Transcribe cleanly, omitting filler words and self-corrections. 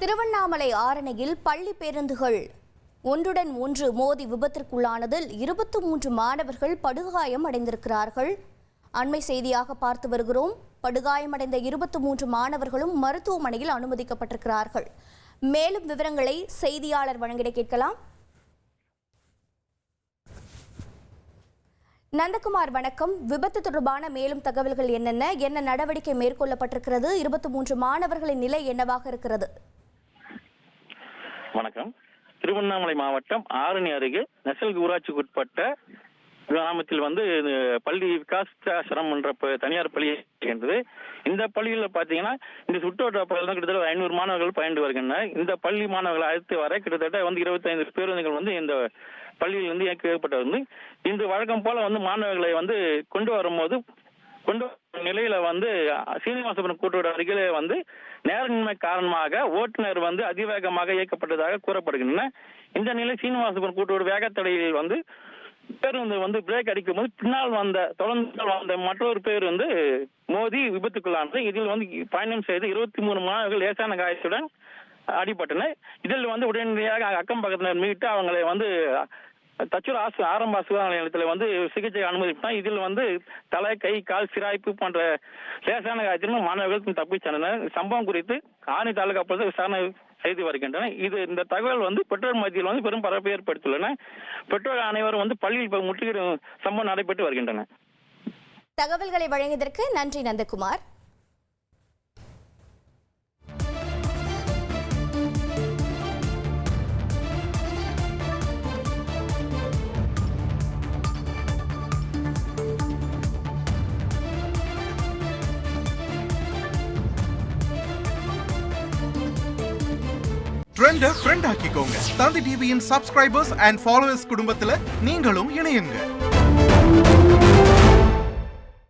திருவண்ணாமலை ஆரணியில் பள்ளி பேருந்துகள் ஒன்றுடன் ஒன்று மோதி விபத்திற்குள்ளானதில் 23 மாணவர்கள் படுகாயம் அடைந்திருக்கிறார்கள். அண்மை செய்தியாக பார்த்து வருகிறோம். படுகாயமடைந்த 23 மாணவர்களும் மருத்துவமனையில் அனுமதிக்கப்பட்டிருக்கிறார்கள். மேலும் விவரங்களை செய்தியாளர் வழங்கிட கேட்கலாம். நந்தகுமார், வணக்கம். விபத்து தொடர்பான மேலும் தகவல்கள் என்ன நடவடிக்கை மேற்கொள்ளப்பட்டிருக்கிறது? 23 மாணவர்களின் நிலை என்னவாக இருக்கிறது? வணக்கம். திருவண்ணாமலை மாவட்டம் ஆரணி அருகே நெசல் ஊராட்சிக்கு உட்பட்ட கிராமத்தில் பள்ளி விகாசாசிரம் என்ற தனியார் பள்ளி இருக்கின்றது. இந்த பள்ளியில் பார்த்தீங்கன்னா இந்த சுற்றுவட்டார பள்ளியில் தான் கிட்டத்தட்ட 500 மாணவர்கள் பயின்று வருகின்றனர். இந்த பள்ளி மாணவர்கள் அழைத்து வர கிட்டத்தட்ட 25 பேருந்துகள் இந்த பள்ளியில் இயக்கப்பட்டு இந்த வழக்கம் போல மாணவர்களை கொண்டு வரும்போது நிலையில சீனிவாசபுரம் கூட்டோட அருகிலே நேரமின்மை காரணமாக ஓட்டுநர் அதிவேகமாக இயக்கப்பட்டதாக கூறப்படுகின்றன. இந்த நிலை சீனிவாசபுரம் கூட்டோட வேகத்தடையில் பேருந்து பிரேக் அடிக்கும் போது பின்னால் தொடர்ந்து வந்த மற்றொரு பேர் மோதி விபத்துக்குள்ளானது. இதில் பயணம் செய்து 23 மாணவர்கள் லேசான காயத்துடன் அடிபட்டனர். இதில் உடனடியாக அக்கம் பக்கத்தினர் மீட்டு அவங்களை தச்சூர் ஆரம்ப சுகாதார நிலையத்தில் சிகிச்சை அனுமதிப்பான். இதில் தலை, கை, கால் சிராய்ப்பு போன்ற லேசான காயத்திலும் மாணவர்கள் தப்பி சென்றனர். சம்பவம் குறித்து ஆரணி தாலுகா போலீசார் விசாரணை செய்து வருகின்றன. இந்த தகவல் பெற்றோர் மத்தியில் பெரும் பரப்பை ஏற்படுத்தியுள்ளன. பெற்றோர் அனைவரும் பள்ளியில் முற்றுகையிடும் சம்பவம் நடைபெற்று வருகின்றன. தகவல்களை வழங்கியதற்கு நன்றி நந்தகுமார். ட்ரெண்ட ஃப்ரெண்ட் ஆக்கிக்கோங்க. தந்தி டிவியின் சப்ஸ்கிரைபர்ஸ் அண்ட் ஃபாலோவர்ஸ் குடும்பத்துல நீங்களும் இணையுங்க.